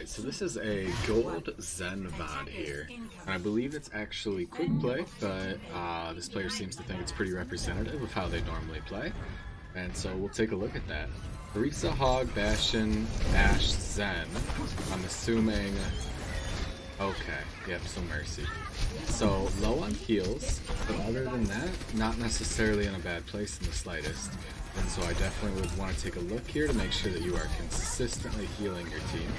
Alright, so this is a gold Zen VOD here, and I believe it's actually quick play, but this player seems to think it's pretty representative of how they normally play, and so we'll take a look at that. Orisa, Hog, Bastion, Ash, Zen. I'm assuming... Okay, yep, so Mercy. So, low on heals, but other than that, not necessarily in a bad place in the slightest. And so I definitely would want to take a look here to make sure that you are consistently healing your team.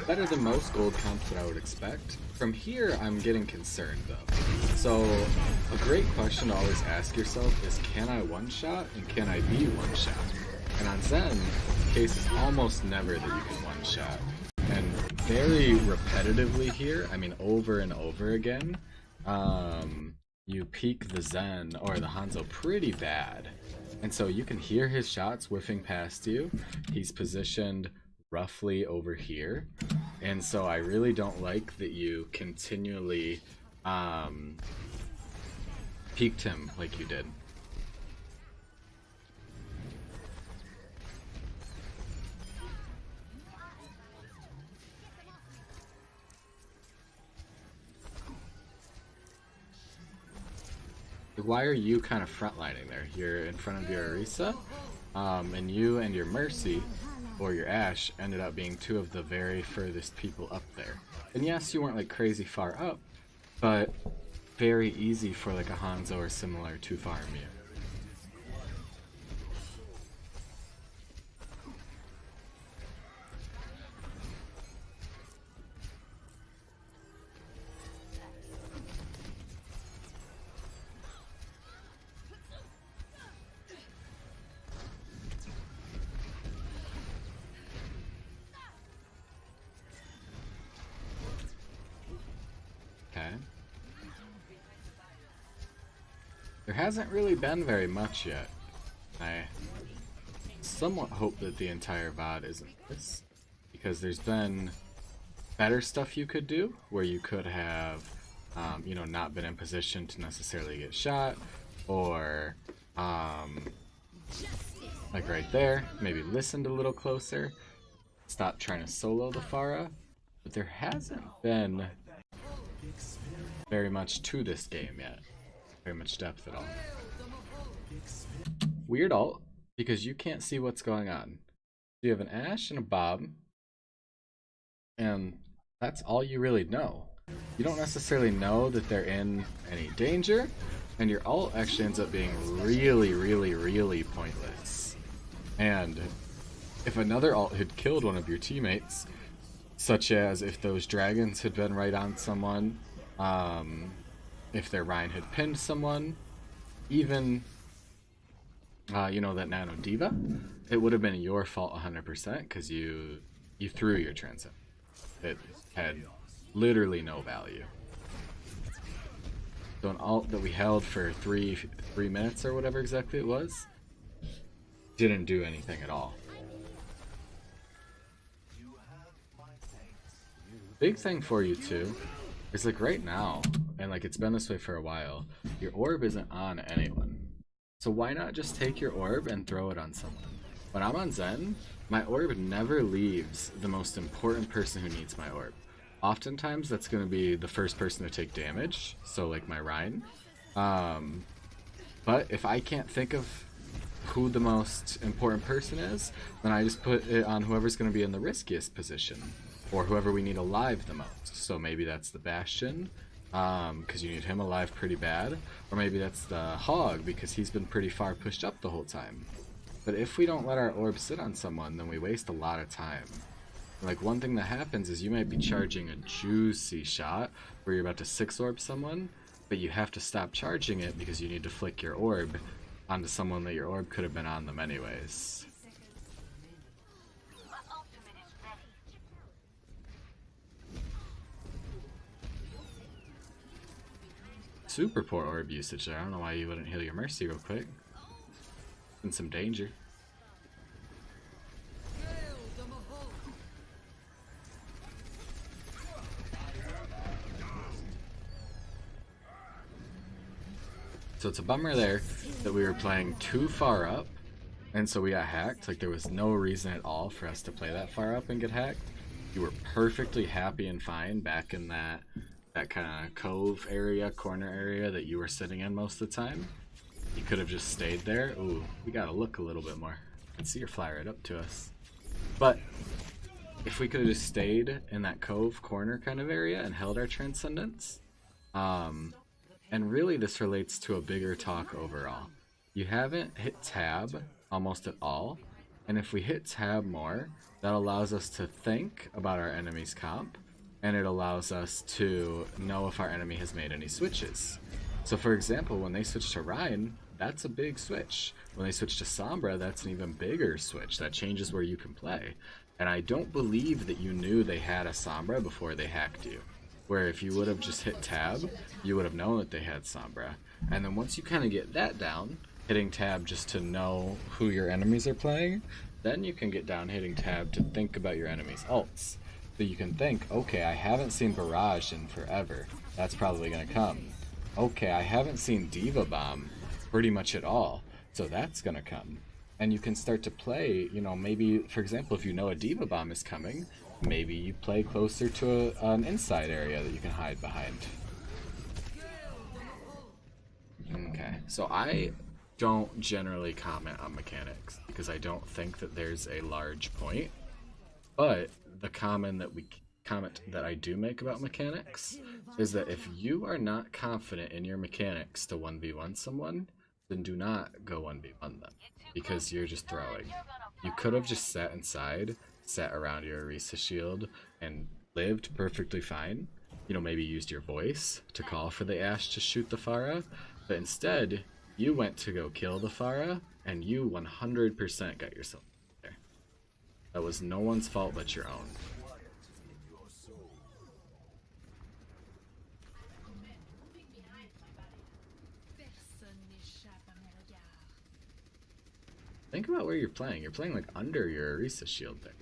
Better than most gold comps that I would expect. From here, I'm getting concerned though. So, a great question to always ask yourself is, can I one-shot and can I be one-shot? And on Zen, the case is almost never that you can one-shot. And very repetitively here, I mean over and over again, you peek the Zen or the Hanzo pretty bad. And so you can hear his shots whiffing past you. He's positioned roughly over here. And so I really don't like that you continually peeked him like you did. Why are you kind of frontlining there? You're in front of your Orisa, and you and your Mercy, or your Ashe, ended up being two of the very furthest people up there. And yes, you weren't like crazy far up, but very easy for like a Hanzo or similar to farm you. There hasn't really been very much yet. I somewhat hope that the entire VOD isn't this, because there's been better stuff you could do, where you could have, you know, not been in position to necessarily get shot, or, like right there, maybe listened a little closer, stop trying to solo the Pharah, but there hasn't been very much to this game yet. Very much depth at all. Weird ult, because you can't see what's going on. You have an Ashe and a Bob, and that's all you really know. You don't necessarily know that they're in any danger, and your ult actually ends up being really, really, really pointless. And if another ult had killed one of your teammates, such as if those dragons had been right on someone, if their Ryan had pinned someone, even, you know, that Nano Diva, it would have been your fault 100% because you threw your transit. It had literally no value. So an ult that we held for three minutes or whatever exactly it was, didn't do anything at all. Big thing for you too is like right now, and like it's been this way for a while, your orb isn't on anyone. So why not just take your orb and throw it on someone? When I'm on Zen, my orb never leaves the most important person who needs my orb. Oftentimes that's going to be the first person to take damage, so like my Ryan. But if I can't think of who the most important person is, then I just put it on whoever's going to be in the riskiest position, or whoever we need alive the most. So maybe that's the Bastion, because you need him alive pretty bad, or maybe that's the Hog because he's been pretty far pushed up the whole time. But if we don't let our orb sit on someone, then we waste a lot of time. Like one thing that happens is you might be charging a juicy shot where you're about to 6-orb someone, but you have to stop charging it because you need to flick your orb onto someone that your orb could have been on them anyways. Super poor orb usage there. I don't know why you wouldn't heal your Mercy real quick. In some danger. So it's a bummer there. that we were playing too far up, and so we got hacked. Like, there was no reason at all for us to play that far up and get hacked. You were perfectly happy and fine back in that kind of cove area, corner area that you were sitting in most of the time. You could have just stayed there. Ooh, we gotta look a little bit more. I can see her fly right up to us. But if we could have just stayed in that cove corner kind of area and held our transcendence, and really this relates to a bigger talk overall. You haven't hit tab almost at all, and if we hit tab more, that allows us to think about our enemy's comp, and it allows us to know if our enemy has made any switches. So for example, when they switch to Rhine, that's a big switch. When they switch to Sombra, that's an even bigger switch. That changes where you can play. And I don't believe that you knew they had a Sombra before they hacked you. Where if you would have just hit tab, you would have known that they had Sombra. And then once you kind of get that down, hitting tab just to know who your enemies are playing, then you can get down hitting tab to think about your enemy's ults. So you can think, okay, I haven't seen Barrage in forever. That's probably going to come. Okay, I haven't seen Diva Bomb pretty much at all, so that's gonna come. And you can start to play, you know, maybe, for example, if you know a Diva Bomb is coming, maybe you play closer to an inside area that you can hide behind. Okay, so I don't generally comment on mechanics, because I don't think that there's a large point, but the comment that I do make about mechanics is that if you are not confident in your mechanics to 1v1 someone, then do not go 1v1 them, because you're just throwing. You could have just sat inside, sat around your Orisa shield, and lived perfectly fine. You know, maybe used your voice to call for the Ashe to shoot the Pharah, but instead, you went to go kill the Pharah, and you 100% got yourself there. That was no one's fault but your own. Think about where you're playing. You're playing like under your Orisa shield there.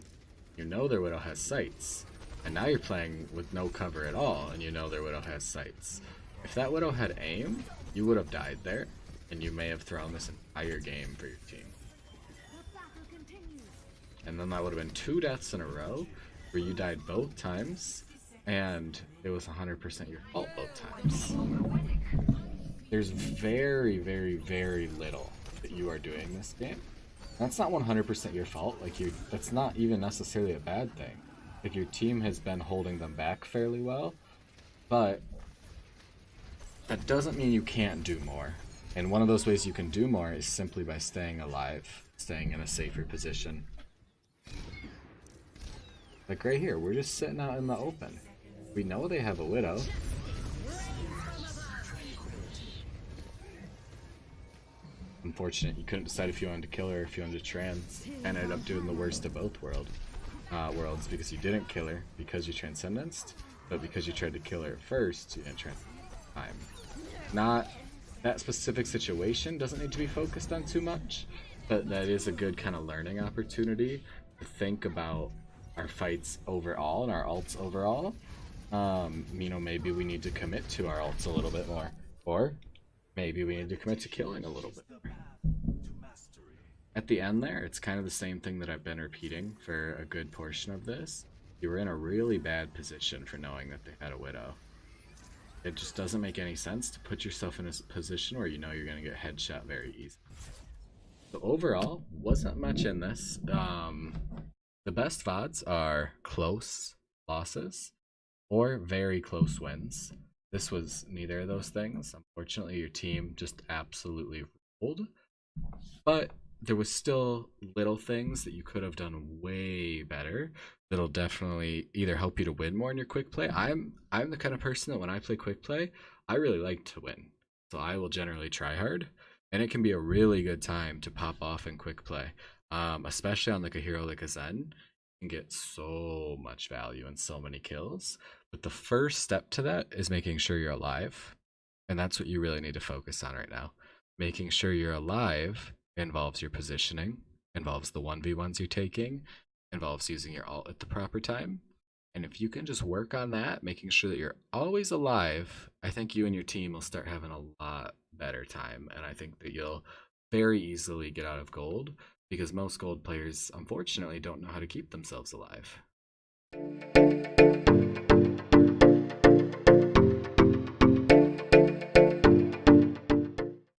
You know their Widow has sights. And now you're playing with no cover at all, and you know their Widow has sights. If that Widow had aim, you would have died there, and you may have thrown this entire game for your team. And then that would have been 2 deaths in a row, where you died both times, and it was 100% your fault both times. There's very, very, very little that you are doing this game. That's not 100% your fault. Like, that's not even necessarily a bad thing. Like, your team has been holding them back fairly well, but that doesn't mean you can't do more. And one of those ways you can do more is simply by staying alive, staying in a safer position. Like right here, we're just sitting out in the open. We know they have a Widow. Unfortunate, you couldn't decide if you wanted to kill her or if you wanted to trans, and ended up doing the worst of both worlds because you didn't kill her because you transcendenced, but because you tried to kill her first, you didn't transcendence time. Not that specific situation doesn't need to be focused on too much, but that is a good kind of learning opportunity to think about our fights overall and our ults overall. You know, maybe we need to commit to our ults a little bit more, or maybe we need to commit to killing a little bit more. At the end there, it's kind of the same thing that I've been repeating for a good portion of this. You were in a really bad position for knowing that they had a Widow. It just doesn't make any sense to put yourself in a position where you know you're going to get headshot very easily. So overall, wasn't much in this. The best VODs are close losses or very close wins. This was neither of those things. Unfortunately, your team just absolutely rolled. But there was still little things that you could have done way better that'll definitely either help you to win more in your quick play. I'm the kind of person that when I play quick play, I really like to win. So I will generally try hard, and it can be a really good time to pop off in quick play. Especially on like a hero like a Zen, you can get so much value and so many kills. But the first step to that is making sure you're alive. And that's what you really need to focus on right now. Making sure you're alive involves your positioning, involves the 1v1s you're taking, involves using your ult at the proper time, And if you can just work on that, making sure that you're always alive, I think you and your team will start having a lot better time. And I think that you'll very easily get out of gold because most gold players, unfortunately, don't know how to keep themselves alive.